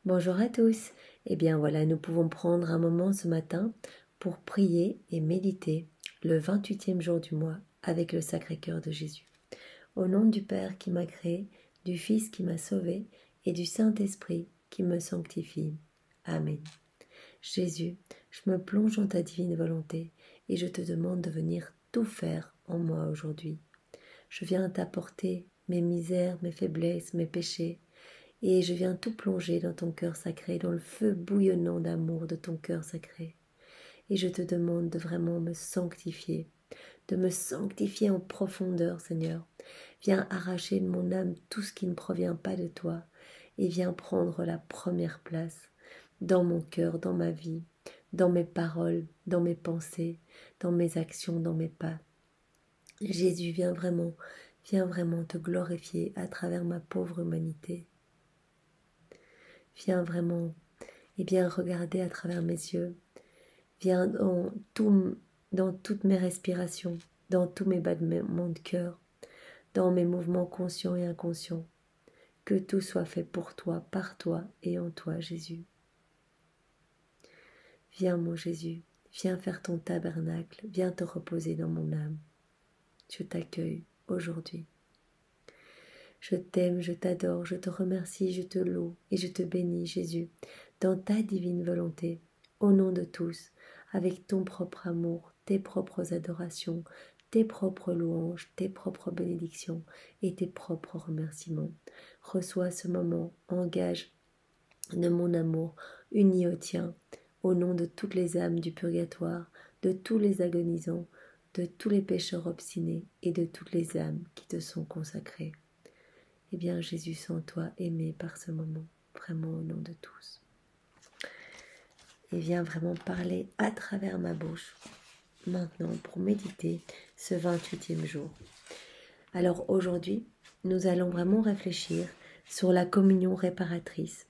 Bonjour à tous. Eh bien voilà, nous pouvons prendre un moment ce matin pour prier et méditer le 28e jour du mois avec le Sacré-Cœur de Jésus. Au nom du Père qui m'a créé, du Fils qui m'a sauvé et du Saint-Esprit qui me sanctifie. Amen. Jésus, je me plonge dans ta divine volonté et je te demande de venir tout faire en moi aujourd'hui. Je viens t'apporter mes misères, mes faiblesses, mes péchés, et je viens tout plonger dans ton cœur sacré, dans le feu bouillonnant d'amour de ton cœur sacré. Et je te demande de vraiment me sanctifier en profondeur, Seigneur. Viens arracher de mon âme tout ce qui ne provient pas de toi et viens prendre la première place dans mon cœur, dans ma vie, dans mes paroles, dans mes pensées, dans mes actions, dans mes pas. Jésus, viens vraiment te glorifier à travers ma pauvre humanité. Viens vraiment, regarder à travers mes yeux. Viens dans toutes mes respirations, dans tous mes battements de cœur, dans mes mouvements conscients et inconscients. Que tout soit fait pour toi, par toi et en toi, Jésus. Viens, mon Jésus, viens faire ton tabernacle, viens te reposer dans mon âme. Je t'accueille aujourd'hui. Je t'aime, je t'adore, je te remercie, je te loue et je te bénis, Jésus, dans ta divine volonté, au nom de tous, avec ton propre amour, tes propres adorations, tes propres louanges, tes propres bénédictions et tes propres remerciements. Reçois ce moment en gage de mon amour uni au tien, au nom de toutes les âmes du purgatoire, de tous les agonisants, de tous les pécheurs obstinés et de toutes les âmes qui te sont consacrées. Eh bien, Jésus, sens toi aimé par ce moment, vraiment au nom de tous. Et viens vraiment parler à travers ma bouche, maintenant, pour méditer ce 28e jour. Alors aujourd'hui, nous allons vraiment réfléchir sur la communion réparatrice.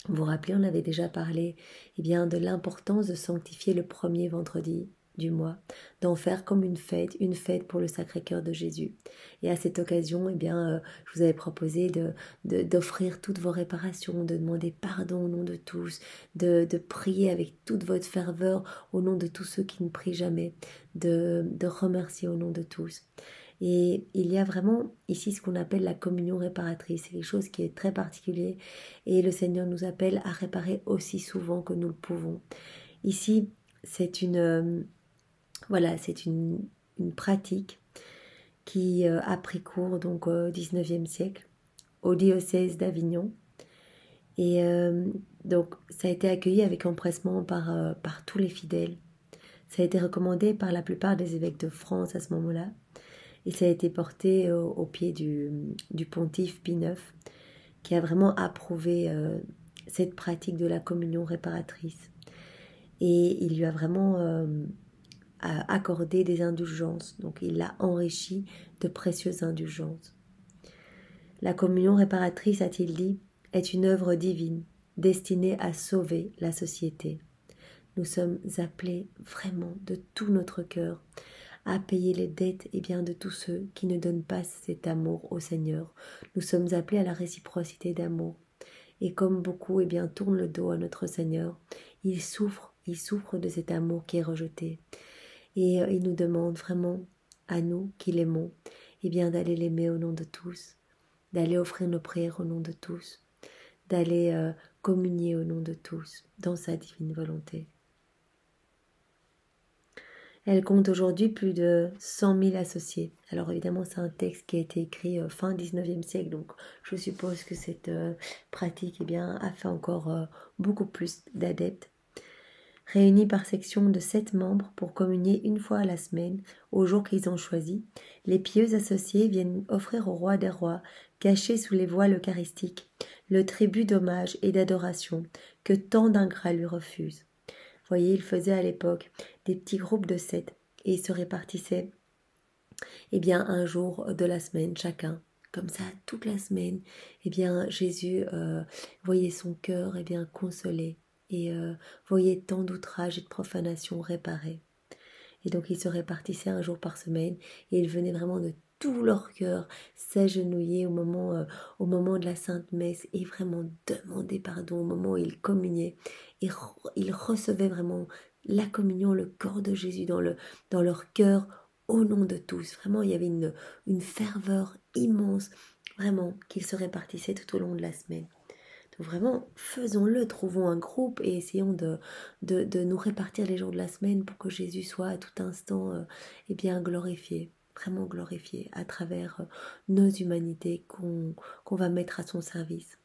Vous vous rappelez, on avait déjà parlé de l'importance de sanctifier le premier vendredi du mois, d'en faire comme une fête pour le Sacré-Cœur de Jésus. Et à cette occasion, je vous avais proposé d'offrir toutes vos réparations, de demander pardon au nom de tous, de prier avec toute votre ferveur au nom de tous ceux qui ne prient jamais, de remercier au nom de tous. Et il y a vraiment ici ce qu'on appelle la communion réparatrice. C'est quelque chose qui est très particulier et le Seigneur nous appelle à réparer aussi souvent que nous le pouvons. Ici, c'est une pratique qui a pris cours donc au XIXe siècle au diocèse d'Avignon. Et donc ça a été accueilli avec empressement par tous les fidèles. Ça a été recommandé par la plupart des évêques de France à ce moment-là. Et ça a été porté au pied du pontife Pie IX, qui a vraiment approuvé cette pratique de la communion réparatrice. Et il lui a vraiment accordé des indulgences. Donc il l'a enrichi de précieuses indulgences. La communion réparatrice, a-t-il dit, est une œuvre divine destinée à sauver la société. Nous sommes appelés vraiment de tout notre cœur à payer les dettes de tous ceux qui ne donnent pas cet amour au Seigneur. Nous sommes appelés à la réciprocité d'amour. Et comme beaucoup tournent le dos à notre Seigneur, il souffre de cet amour qui est rejeté. Et il nous demande vraiment, à nous qui l'aimons, d'aller l'aimer au nom de tous, d'aller offrir nos prières au nom de tous, d'aller communier au nom de tous, dans sa divine volonté. Elle compte aujourd'hui plus de 100 000 associés. Alors évidemment, c'est un texte qui a été écrit fin 19e siècle, donc je suppose que cette pratique a fait encore beaucoup plus d'adeptes. Réunis par section de 7 membres pour communier une fois à la semaine, au jour qu'ils ont choisi, les pieux associés viennent offrir au roi des rois, caché sous les voiles eucharistiques, le tribut d'hommage et d'adoration que tant d'ingrats lui refusent. Vous voyez, il faisait à l'époque des petits groupes de 7 et ils se répartissaient un jour de la semaine chacun. Comme ça, toute la semaine, Jésus voyait son cœur consolé et voyait tant d'outrages et de profanations réparés. Et donc, il se répartissait un jour par semaine et il venait vraiment de tout leur cœur s'agenouiller au moment de la Sainte Messe et vraiment demander pardon au moment où ils communiaient. Et ils recevaient vraiment la communion, le corps de Jésus dans leur cœur au nom de tous. Vraiment, il y avait une ferveur immense, vraiment, qu'ils se répartissaient tout au long de la semaine. Donc vraiment, faisons-le, trouvons un groupe et essayons de nous répartir les jours de la semaine pour que Jésus soit à tout instant bien glorifié, vraiment glorifié à travers nos humanités qu'on va mettre à son service.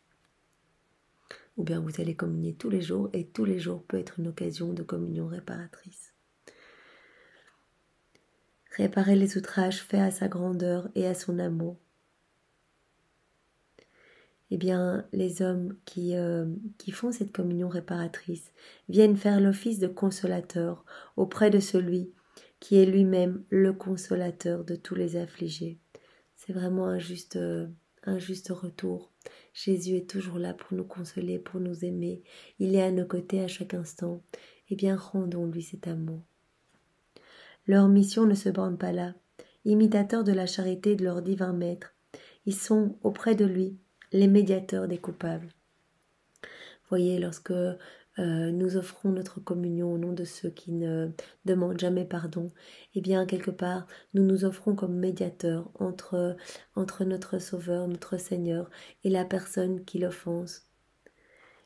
Ou bien vous allez communier tous les jours et tous les jours peut être une occasion de communion réparatrice. Réparer les outrages faits à sa grandeur et à son amour. Eh bien, les hommes qui font cette communion réparatrice viennent faire l'office de consolateur auprès de celui qui est lui-même le consolateur de tous les affligés. C'est vraiment un juste retour. Jésus est toujours là pour nous consoler, pour nous aimer. Il est à nos côtés à chaque instant. Eh bien, rendons-lui cet amour. Leur mission ne se borne pas là. Imitateurs de la charité de leur divin maître, ils sont auprès de lui les médiateurs des coupables. Voyez, lorsque nous offrons notre communion au nom de ceux qui ne demandent jamais pardon, eh bien, quelque part, nous nous offrons comme médiateurs entre notre Sauveur, notre Seigneur, et la personne qui l'offense.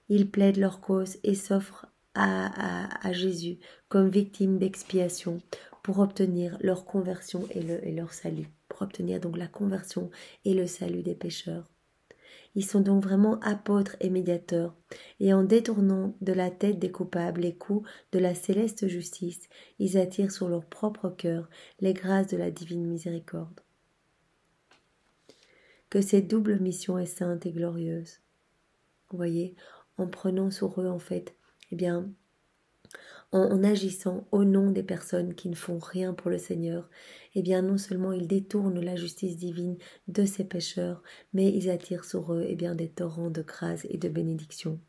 Ils plaident leur cause et s'offrent à Jésus comme victime d'expiation pour obtenir leur conversion et leur salut, pour obtenir donc la conversion et le salut des pécheurs. Ils sont donc vraiment apôtres et médiateurs, et en détournant de la tête des coupables les coups de la céleste justice, ils attirent sur leur propre cœur les grâces de la divine miséricorde. Que cette double mission est sainte et glorieuse. Vous voyez, en prenant sur eux, en fait, eh bien, en agissant au nom des personnes qui ne font rien pour le Seigneur, eh bien non seulement ils détournent la justice divine de ces pécheurs, mais ils attirent sur eux bien des torrents de grâce et de bénédiction.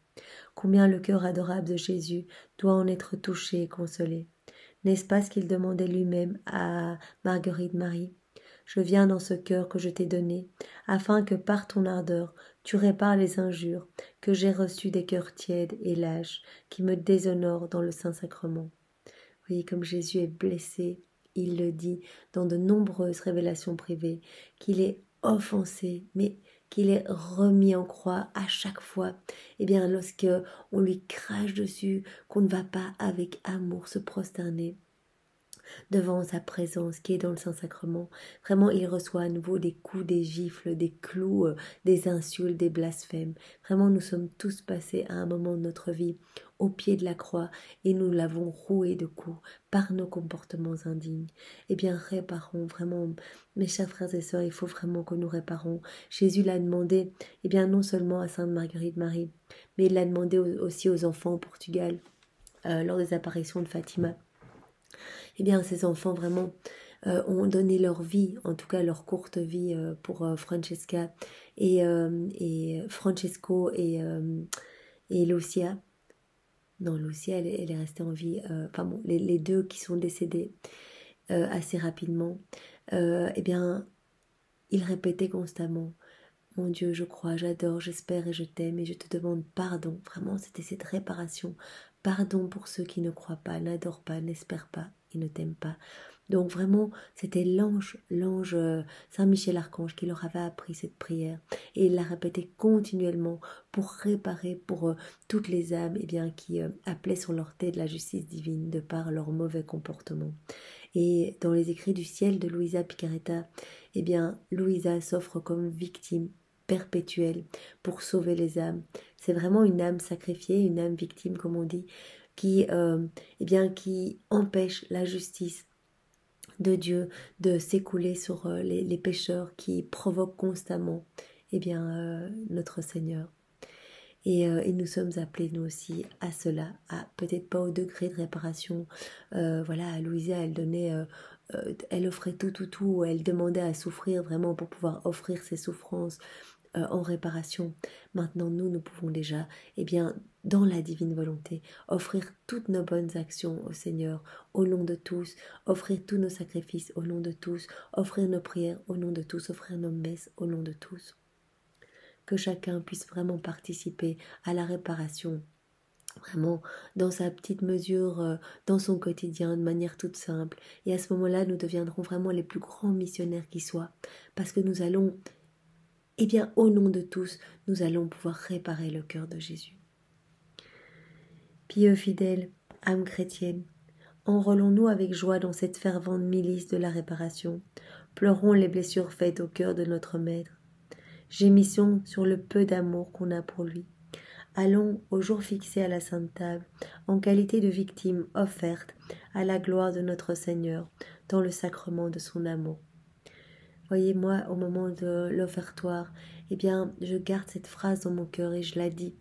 Combien le cœur adorable de Jésus doit en être touché et consolé. N'est-ce pas ce qu'il demandait lui-même à Marguerite Marie ? Je viens dans ce cœur que je t'ai donné, afin que par ton ardeur tu répares les injures que j'ai reçues des cœurs tièdes et lâches, qui me déshonorent dans le Saint-Sacrement. Vous voyez comme Jésus est blessé, il le dit dans de nombreuses révélations privées, qu'il est offensé, mais qu'il est remis en croix à chaque fois. Eh bien, lorsque on lui crache dessus, qu'on ne va pas avec amour se prosterner devant sa présence qui est dans le Saint-Sacrement. Vraiment, il reçoit à nouveau des coups, des gifles, des clous, des insultes, des blasphèmes. Vraiment, nous sommes tous passés à un moment de notre vie au pied de la croix et nous l'avons roué de coups par nos comportements indignes. Eh bien, réparons vraiment, mes chers frères et sœurs, il faut vraiment que nous réparons. Jésus l'a demandé, eh bien, non seulement à Sainte Marguerite Marie, mais il l'a demandé aussi aux enfants au Portugal, lors des apparitions de Fatima. Eh bien, ces enfants vraiment ont donné leur vie, en tout cas leur courte vie pour Francesca et Francesco et Lucia. Non, Lucia, elle est restée en vie. Enfin bon, les deux qui sont décédés assez rapidement. Eh bien, ils répétaient constamment: mon Dieu, je crois, j'adore, j'espère et je t'aime et je te demande pardon. Vraiment, c'était cette réparation. Pardon pour ceux qui ne croient pas, n'adorent pas, n'espèrent pas et ne t'aiment pas. Donc vraiment, c'était l'ange Saint-Michel-Archange qui leur avait appris cette prière. Et il la répétait continuellement pour réparer pour toutes les âmes qui appelaient sur leur tête la justice divine de par leur mauvais comportement. Et dans les écrits du ciel de Luisa Picaretta, Luisa s'offre comme victime perpétuelle pour sauver les âmes. C'est vraiment une âme sacrifiée, une âme victime comme on dit, qui empêche la justice de Dieu de s'écouler sur les pécheurs qui provoquent constamment notre Seigneur. Et nous sommes appelés nous aussi à cela, à peut-être pas au degré de réparation. Voilà, Louisa, elle donnait, elle offrait tout, elle demandait à souffrir vraiment pour pouvoir offrir ses souffrances en réparation. Maintenant, nous pouvons déjà, eh bien, dans la divine volonté, offrir toutes nos bonnes actions au Seigneur, au nom de tous, offrir tous nos sacrifices au nom de tous, offrir nos prières au nom de tous, offrir nos messes au nom de tous. Que chacun puisse vraiment participer à la réparation, vraiment dans sa petite mesure, dans son quotidien, de manière toute simple. Et à ce moment-là, nous deviendrons vraiment les plus grands missionnaires qui soient, parce que nous allons, eh bien, au nom de tous, nous allons pouvoir réparer le cœur de Jésus. Pieux fidèles, âme chrétienne, enrôlons-nous avec joie dans cette fervente milice de la réparation. Pleurons les blessures faites au cœur de notre Maître. Gémissons sur le peu d'amour qu'on a pour lui. Allons au jour fixé à la Sainte Table, en qualité de victime offerte à la gloire de notre Seigneur, dans le sacrement de son amour. Voyez-moi, au moment de l'offertoire, eh bien, je garde cette phrase dans mon cœur et je la dis.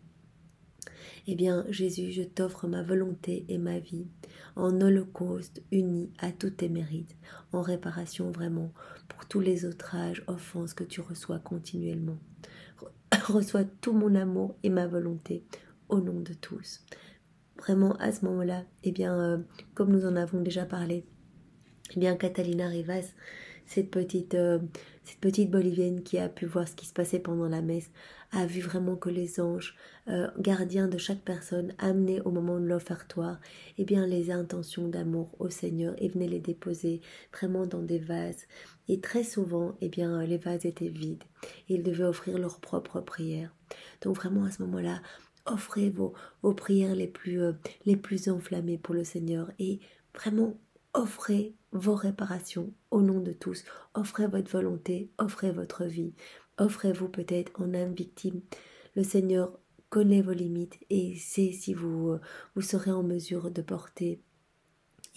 Eh bien, Jésus, je t'offre ma volonté et ma vie, en holocauste uni à tous tes mérites, en réparation vraiment pour tous les outrages, offenses que tu reçois continuellement. Reçois tout mon amour et ma volonté au nom de tous. Vraiment, à ce moment-là, eh bien, comme nous en avons déjà parlé, eh bien, Catalina Rivas, cette petite Bolivienne qui a pu voir ce qui se passait pendant la messe, a vu vraiment que les anges, gardiens de chaque personne, amenaient au moment de l'offertoire, eh bien, les intentions d'amour au Seigneur et venaient les déposer vraiment dans des vases. Et très souvent, eh bien, les vases étaient vides. Et ils devaient offrir leurs propres prières. Donc vraiment, à ce moment-là, offrez vos prières les plus enflammées pour le Seigneur et vraiment, offrez vos réparations au nom de tous. Offrez votre volonté, offrez votre vie. Offrez-vous peut-être en âme victime. Le Seigneur connaît vos limites et sait si vous serez en mesure de porter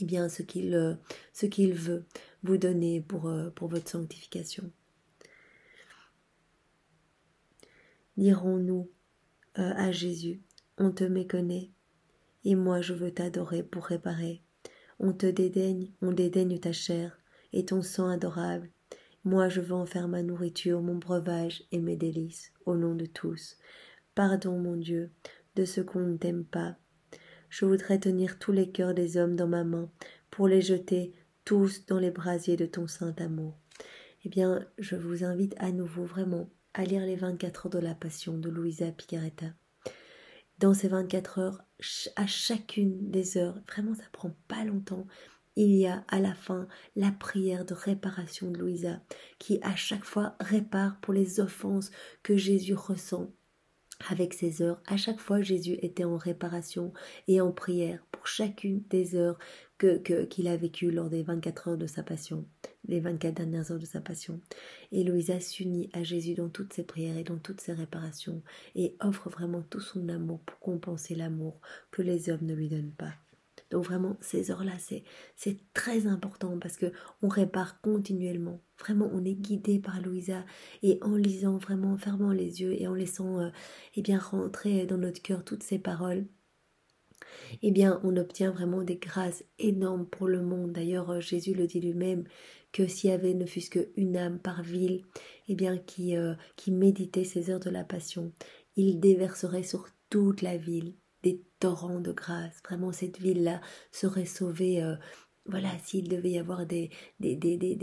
eh bien, ce qu'il veut vous donner pour votre sanctification. Dirons-nous à Jésus, on te méconnaît et moi je veux t'adorer pour réparer. On te dédaigne, on dédaigne ta chair et ton sang adorable. Moi je veux en faire ma nourriture, mon breuvage et mes délices, au nom de tous. Pardon, mon Dieu, de ce qu'on ne t'aime pas. Je voudrais tenir tous les cœurs des hommes dans ma main, pour les jeter tous dans les brasiers de ton saint amour. Eh bien, je vous invite à nouveau vraiment à lire les 24 heures de la Passion de Luisa Picaretta. Dans ces 24 heures, à chacune des heures, vraiment ça prend pas longtemps, il y a à la fin la prière de réparation de Luisa, qui à chaque fois répare pour les offenses que Jésus ressent. Avec ces heures, à chaque fois Jésus était en réparation et en prière pour chacune des heures qu'il a vécues lors des 24 heures de sa passion, les 24 dernières heures de sa passion. Et Louisa s'unit à Jésus dans toutes ses prières et dans toutes ses réparations et offre vraiment tout son amour pour compenser l'amour que les hommes ne lui donnent pas. Donc vraiment, ces heures-là, c'est très important parce que on répare continuellement. Vraiment, on est guidé par Louisa et en lisant vraiment, en fermant les yeux et en laissant eh bien, rentrer dans notre cœur toutes ces paroles, eh bien, on obtient vraiment des grâces énormes pour le monde. D'ailleurs, Jésus le dit lui-même que s'il y avait ne fût-ce qu'une âme par ville, eh bien, qui méditait ces heures de la Passion, il déverserait sur toute la ville des torrents de grâce. Vraiment, cette ville-là serait sauvée. Voilà, s'il devait y avoir des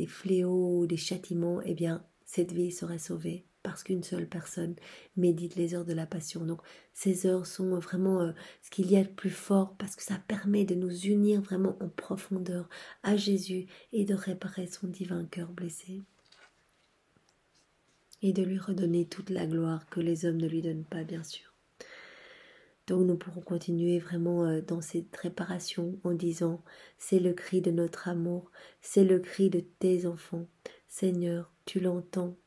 fléaux, des châtiments, eh bien, cette ville serait sauvée parce qu'une seule personne médite les heures de la Passion. Donc, ces heures sont vraiment ce qu'il y a de plus fort parce que ça permet de nous unir vraiment en profondeur à Jésus et de réparer son divin cœur blessé et de lui redonner toute la gloire que les hommes ne lui donnent pas, bien sûr. Donc nous pourrons continuer vraiment dans cette réparation en disant « C'est le cri de notre amour, c'est le cri de tes enfants. Seigneur, tu l'entends,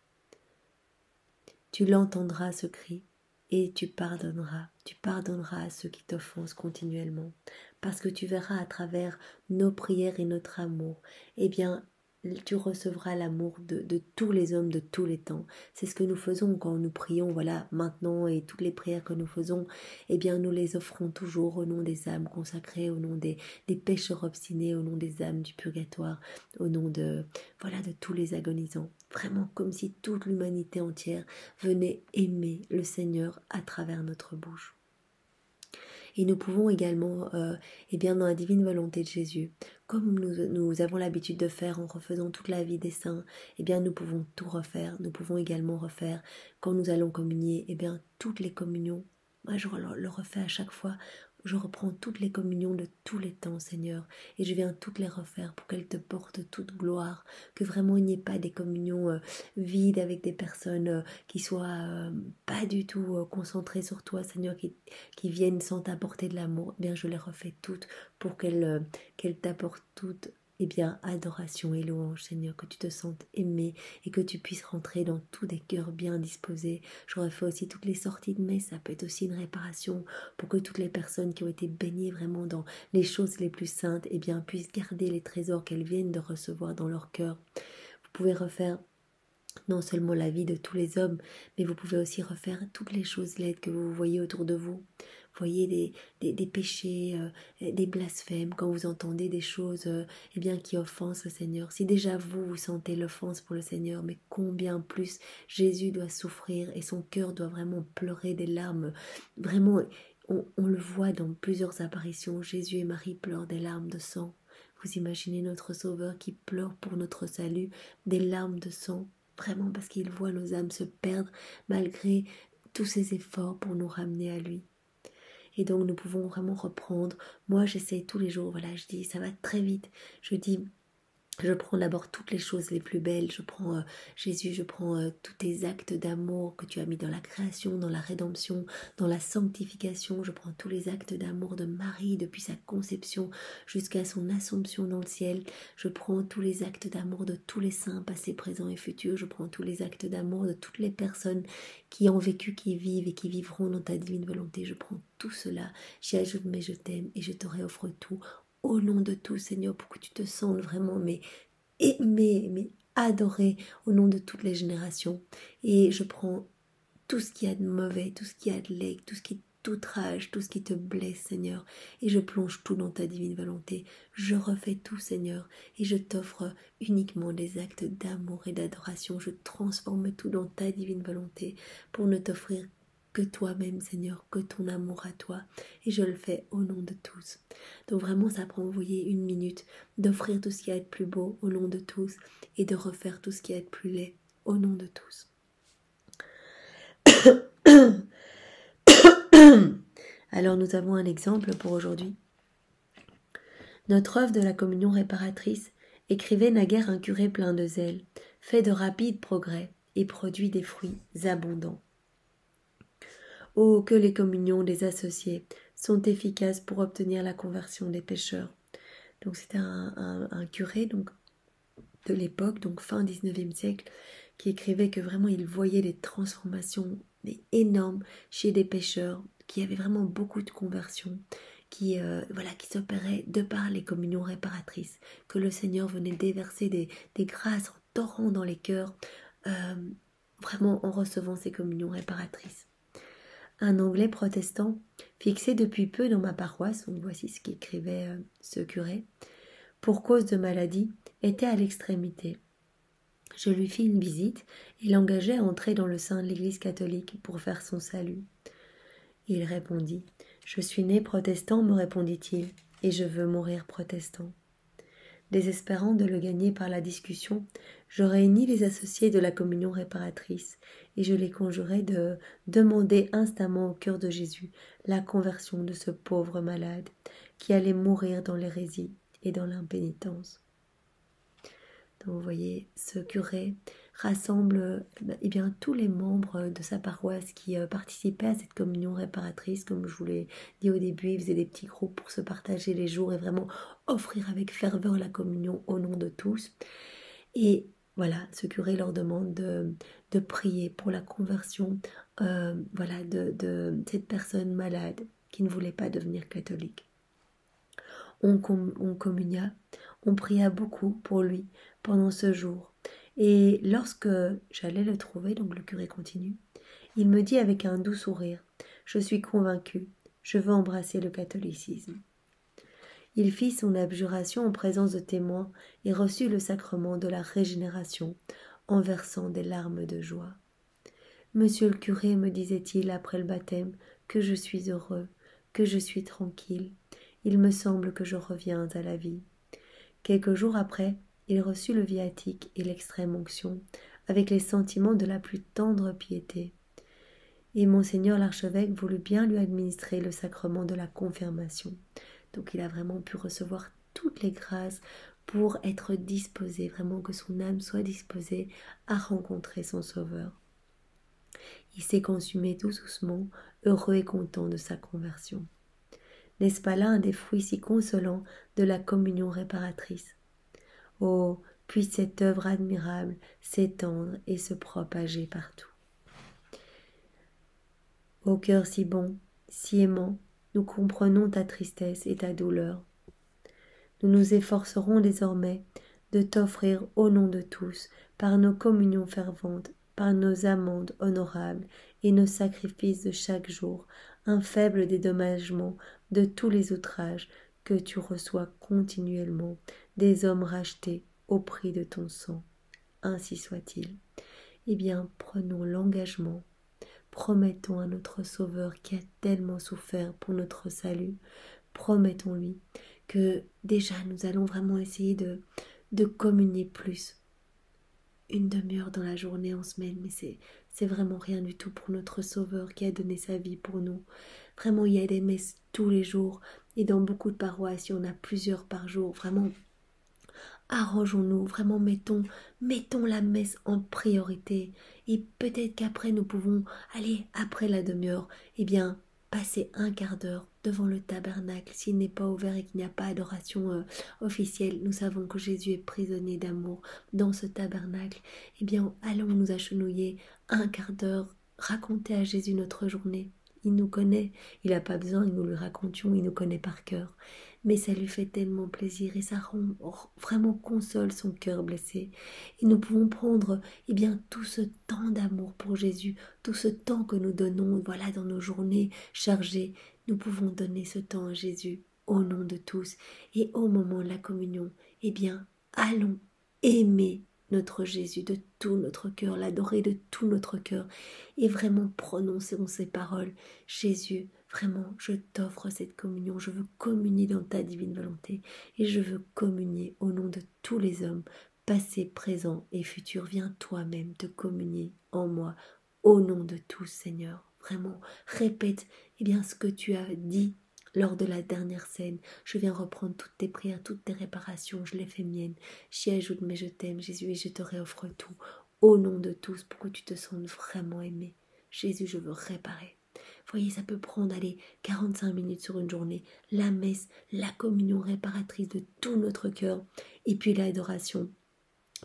tu l'entendras ce cri et tu pardonneras à ceux qui t'offensent continuellement. Parce que tu verras à travers nos prières et notre amour, eh bien, tu recevras l'amour de tous les hommes de tous les temps. C'est ce que nous faisons quand nous prions, voilà, maintenant, et toutes les prières que nous faisons, eh bien, nous les offrons toujours au nom des âmes consacrées, au nom des pécheurs obstinés, au nom des âmes du purgatoire, au nom de tous les agonisants. vraiment comme si toute l'humanité entière venait aimer le Seigneur à travers notre bouche. Et nous pouvons également, dans la divine volonté de Jésus, comme nous avons l'habitude de faire en refaisant toute la vie des saints, nous pouvons tout refaire. Nous pouvons également refaire, quand nous allons communier, toutes les communions. Moi, je le refais à chaque fois. Je reprends toutes les communions de tous les temps, Seigneur, et je viens toutes les refaire pour qu'elles te portent toute gloire, que vraiment il n'y ait pas des communions vides avec des personnes qui soient pas du tout concentrées sur toi, Seigneur, qui viennent sans t'apporter de l'amour. Je les refais toutes pour qu'elles t'apportent toutes adoration et louange, Seigneur, que tu te sentes aimé et que tu puisses rentrer dans tous des cœurs bien disposés. Je refais aussi toutes les sorties de messe, ça peut être aussi une réparation pour que toutes les personnes qui ont été baignées vraiment dans les choses les plus saintes, puissent garder les trésors qu'elles viennent de recevoir dans leur cœur. Vous pouvez refaire non seulement la vie de tous les hommes, mais vous pouvez aussi refaire toutes les choses laides que vous voyez autour de vous. Voyez des péchés, des blasphèmes, quand vous entendez des choses qui offensent le Seigneur. Si déjà vous sentez l'offense pour le Seigneur, mais combien plus Jésus doit souffrir et son cœur doit vraiment pleurer des larmes. Vraiment, on le voit dans plusieurs apparitions. Jésus et Marie pleurent des larmes de sang. Vous imaginez notre Sauveur qui pleure pour notre salut des larmes de sang, vraiment parce qu'il voit nos âmes se perdre malgré tous ses efforts pour nous ramener à lui. Et donc nous pouvons vraiment reprendre. Moi j'essaie tous les jours, je dis ça va très vite. Je prends d'abord toutes les choses les plus belles. Je prends Jésus, je prends tous tes actes d'amour que tu as mis dans la création, dans la rédemption, dans la sanctification. Je prends tous les actes d'amour de Marie depuis sa conception jusqu'à son assomption dans le ciel. Je prends tous les actes d'amour de tous les saints, passés, présents et futurs. Je prends tous les actes d'amour de toutes les personnes qui ont vécu, qui vivent et qui vivront dans ta divine volonté. Je prends tout cela, j'y ajoute mais je t'aime et je te réoffre tout. Au nom de tout, Seigneur, pour que tu te sentes vraiment aimé, mais adoré au nom de toutes les générations. Et je prends tout ce qu'il y a de mauvais, tout ce qu'il y a de laid, tout ce qui t'outrage, tout ce qui te blesse, Seigneur, et je plonge tout dans ta divine volonté. Je refais tout, Seigneur, et je t'offre uniquement des actes d'amour et d'adoration. Je transforme tout dans ta divine volonté pour ne t'offrir que toi-même, Seigneur, que ton amour à toi, et je le fais au nom de tous. Donc vraiment, ça prend, vous voyez, 1 minute d'offrir tout ce qui a de plus beau au nom de tous et de refaire tout ce qui a de plus laid au nom de tous. Alors nous avons un exemple pour aujourd'hui. Notre œuvre de la communion réparatrice écrivait naguère un curé plein de zèle, fait de rapides progrès et produit des fruits abondants. Oh, que les communions des associés sont efficaces pour obtenir la conversion des pécheurs. Donc c'était un curé de l'époque, donc fin 19e siècle, qui écrivait que vraiment il voyait des transformations énormes chez des pécheurs, qui avaient vraiment beaucoup de conversions, qui s'opéraient de par les communions réparatrices, que le Seigneur venait déverser des grâces en torrent dans les cœurs, vraiment en recevant ces communions réparatrices. Un Anglais protestant, fixé depuis peu dans ma paroisse, donc voici ce qu'écrivait ce curé, pour cause de maladie, était à l'extrémité. Je lui fis une visite et l'engageai à entrer dans le sein de l'Église catholique pour faire son salut. Il répondit « Je suis né protestant, me répondit-il, et je veux mourir protestant. » Désespérant de le gagner par la discussion, je réunis les associés de la communion réparatrice et je les conjurai de demander instamment au cœur de Jésus la conversion de ce pauvre malade qui allait mourir dans l'hérésie et dans l'impénitence. Donc vous voyez, ce curé rassemble tous les membres de sa paroisse qui participaient à cette communion réparatrice. Comme je vous l'ai dit au début, il faisait des petits groupes pour se partager les jours et vraiment offrir avec ferveur la communion au nom de tous. Et voilà, ce curé leur demande de prier pour la conversion de cette personne malade qui ne voulait pas devenir catholique. On communia, on pria beaucoup pour lui pendant ce jour. Et lorsque j'allais le trouver, donc le curé continue, il me dit avec un doux sourire « Je suis convaincu, je veux embrasser le catholicisme. » Il fit son abjuration en présence de témoins et reçut le sacrement de la régénération en versant des larmes de joie. Monsieur le curé, me disait-il après le baptême, que je suis heureux, que je suis tranquille. Il me semble que je reviens à la vie. Quelques jours après, il reçut le viatique et l'extrême onction, avec les sentiments de la plus tendre piété. Et monseigneur l'archevêque voulut bien lui administrer le sacrement de la confirmation. Donc il a vraiment pu recevoir toutes les grâces pour être disposé, vraiment que son âme soit disposée à rencontrer son Sauveur. Il s'est consumé tout doucement, heureux et content de sa conversion. N'est-ce pas là un des fruits si consolants de la communion réparatrice? Oh, puisse cette œuvre admirable s'étendre et se propager partout. Ô cœur si bon, si aimant, nous comprenons ta tristesse et ta douleur. Nous nous efforcerons désormais de t'offrir au nom de tous, par nos communions ferventes, par nos amendes honorables et nos sacrifices de chaque jour, un faible dédommagement de tous les outrages que tu reçois continuellement des hommes rachetés au prix de ton sang. Ainsi soit-il. Eh bien, prenons l'engagement, promettons à notre Sauveur qui a tellement souffert pour notre salut, promettons-lui que déjà nous allons vraiment essayer de communier plus. Une demi-heure dans la journée en semaine, mais c'est vraiment rien du tout pour notre Sauveur qui a donné sa vie pour nous. Vraiment, il y a des messes tous les jours et dans beaucoup de paroisses, il y en a plusieurs par jour. Vraiment, arrangeons-nous, vraiment mettons la messe en priorité et peut-être qu'après nous pouvons aller après la demi-heure, eh bien passer un quart d'heure devant le tabernacle s'il n'est pas ouvert et qu'il n'y a pas d'adoration officielle. Nous savons que Jésus est prisonnier d'amour dans ce tabernacle. Eh bien allons nous agenouiller un quart d'heure, raconter à Jésus notre journée. Il nous connaît, il n'a pas besoin que nous lui racontions, il nous connaît par cœur. Mais ça lui fait tellement plaisir et ça vraiment console son cœur blessé. Et nous pouvons prendre tout ce temps d'amour pour Jésus, tout ce temps que nous donnons dans nos journées chargées. Nous pouvons donner ce temps à Jésus au nom de tous. Et au moment de la communion, allons aimer notre Jésus de tout notre cœur, l'adorer de tout notre cœur et vraiment prononçons ces paroles. Jésus, vraiment, je t'offre cette communion, je veux communier dans ta divine volonté et je veux communier au nom de tous les hommes, passé, présent et futur. Viens toi-même te communier en moi, au nom de tous, Seigneur. Vraiment, répète ce que tu as dit lors de la dernière scène. Je viens reprendre toutes tes prières, toutes tes réparations, je les fais miennes. J'y ajoute, mais je t'aime, Jésus, et je te réoffre tout, au nom de tous, pour que tu te sentes vraiment aimé. Jésus, je veux réparer. Voyez, ça peut prendre, 45 minutes sur une journée. La messe, la communion réparatrice de tout notre cœur, et puis l'adoration.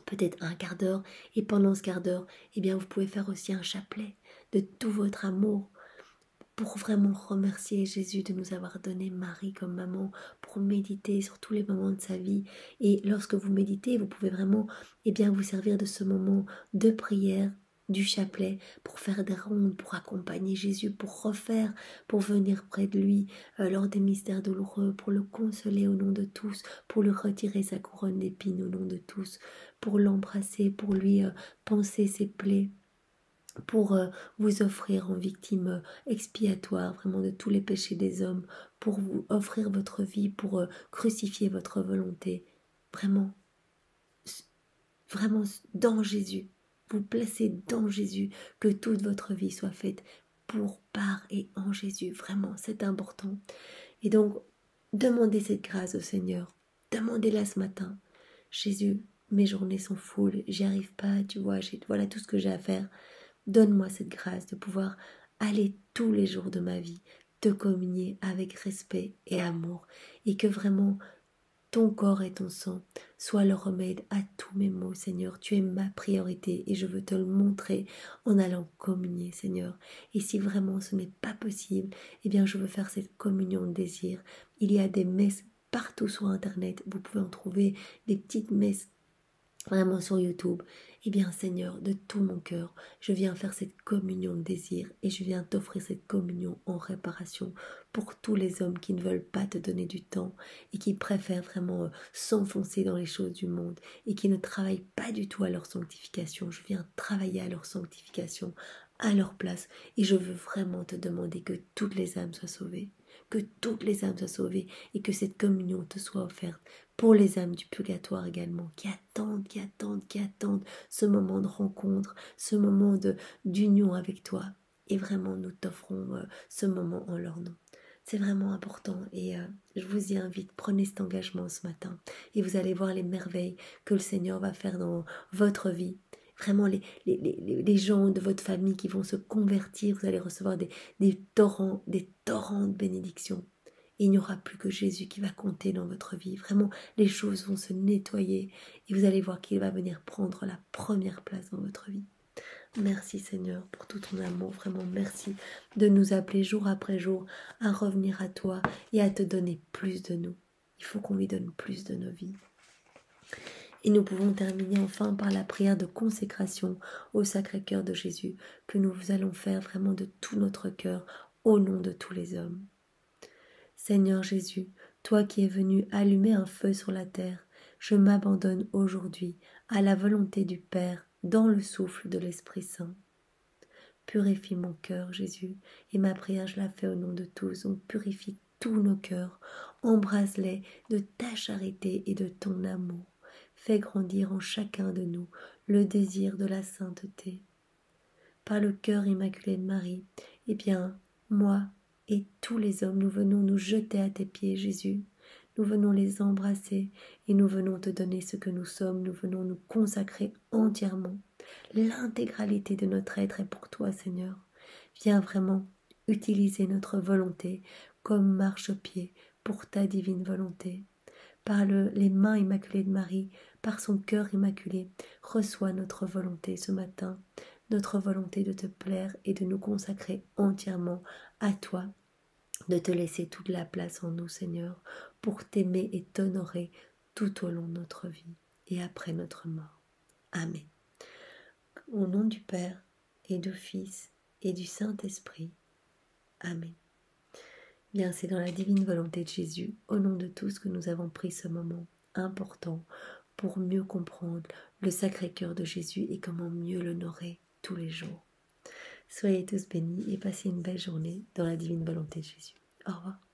Peut-être un quart d'heure, et pendant ce quart d'heure, vous pouvez faire aussi un chapelet de tout votre amour, pour vraiment remercier Jésus de nous avoir donné Marie comme maman, pour méditer sur tous les moments de sa vie. Et lorsque vous méditez, vous pouvez vraiment vous servir de ce moment de prière, du chapelet, pour faire des rondes, pour accompagner Jésus, pour refaire, pour venir près de lui lors des mystères douloureux, pour le consoler au nom de tous, pour lui retirer sa couronne d'épines au nom de tous, pour l'embrasser, pour lui panser ses plaies, pour vous offrir en victime expiatoire vraiment de tous les péchés des hommes, pour vous offrir votre vie, pour crucifier votre volonté, vraiment dans Jésus, vous placez dans Jésus, que toute votre vie soit faite pour, par et en Jésus, vraiment c'est important. Et donc demandez cette grâce au Seigneur, demandez-la ce matin. Jésus, mes journées sont full, j'y arrive pas, tu vois, voilà tout ce que j'ai à faire. Donne-moi cette grâce de pouvoir aller tous les jours de ma vie, te communier avec respect et amour, et que vraiment ton corps et ton sang soient le remède à tous mes maux, Seigneur. Tu es ma priorité et je veux te le montrer en allant communier, Seigneur. Et si vraiment ce n'est pas possible, je veux faire cette communion de désir. Il y a des messes partout sur Internet, vous pouvez en trouver des petites messes vraiment sur YouTube, eh bien Seigneur, de tout mon cœur, je viens faire cette communion de désir et je viens t'offrir cette communion en réparation pour tous les hommes qui ne veulent pas te donner du temps et qui préfèrent vraiment s'enfoncer dans les choses du monde et qui ne travaillent pas du tout à leur sanctification. Je viens travailler à leur sanctification, à leur place, et je veux vraiment te demander que toutes les âmes soient sauvées, que toutes les âmes soient sauvées et que cette communion te soit offerte pour les âmes du purgatoire également, qui attendent ce moment de rencontre, ce moment d'union avec toi. Et vraiment, nous t'offrons ce moment en leur nom. C'est vraiment important et je vous y invite, prenez cet engagement ce matin et vous allez voir les merveilles que le Seigneur va faire dans votre vie. Vraiment, les gens de votre famille qui vont se convertir, vous allez recevoir des torrents de bénédictions. Et il n'y aura plus que Jésus qui va compter dans votre vie. Vraiment, les choses vont se nettoyer et vous allez voir qu'il va venir prendre la première place dans votre vie. Merci Seigneur pour tout ton amour, vraiment merci de nous appeler jour après jour à revenir à toi et à te donner plus de nous. Il faut qu'on lui donne plus de nos vies. Et nous pouvons terminer enfin par la prière de consécration au Sacré-Cœur de Jésus que nous allons faire vraiment de tout notre cœur au nom de tous les hommes. Seigneur Jésus, toi qui es venu allumer un feu sur la terre, je m'abandonne aujourd'hui à la volonté du Père dans le souffle de l'Esprit Saint. Purifie mon cœur, Jésus, et ma prière je la fais au nom de tous, donc purifie tous nos cœurs, embrase-les de ta charité et de ton amour. Fais grandir en chacun de nous le désir de la sainteté. Par le cœur immaculé de Marie, eh bien, moi et tous les hommes, nous venons nous jeter à tes pieds, Jésus. Nous venons les embrasser et nous venons te donner ce que nous sommes. Nous venons nous consacrer entièrement. L'intégralité de notre être est pour toi, Seigneur. Viens vraiment utiliser notre volonté comme marchepied pour ta divine volonté. Par les mains immaculées de Marie, par son cœur immaculé, reçois notre volonté ce matin, notre volonté de te plaire et de nous consacrer entièrement à toi, de te laisser toute la place en nous, Seigneur, pour t'aimer et t'honorer tout au long de notre vie et après notre mort. Amen. Au nom du Père et du Fils et du Saint-Esprit. Amen. Bien, c'est dans la divine volonté de Jésus, au nom de tous, que nous avons pris ce moment important pour mieux comprendre le Sacré-Cœur de Jésus et comment mieux l'honorer tous les jours. Soyez tous bénis et passez une belle journée dans la divine volonté de Jésus. Au revoir.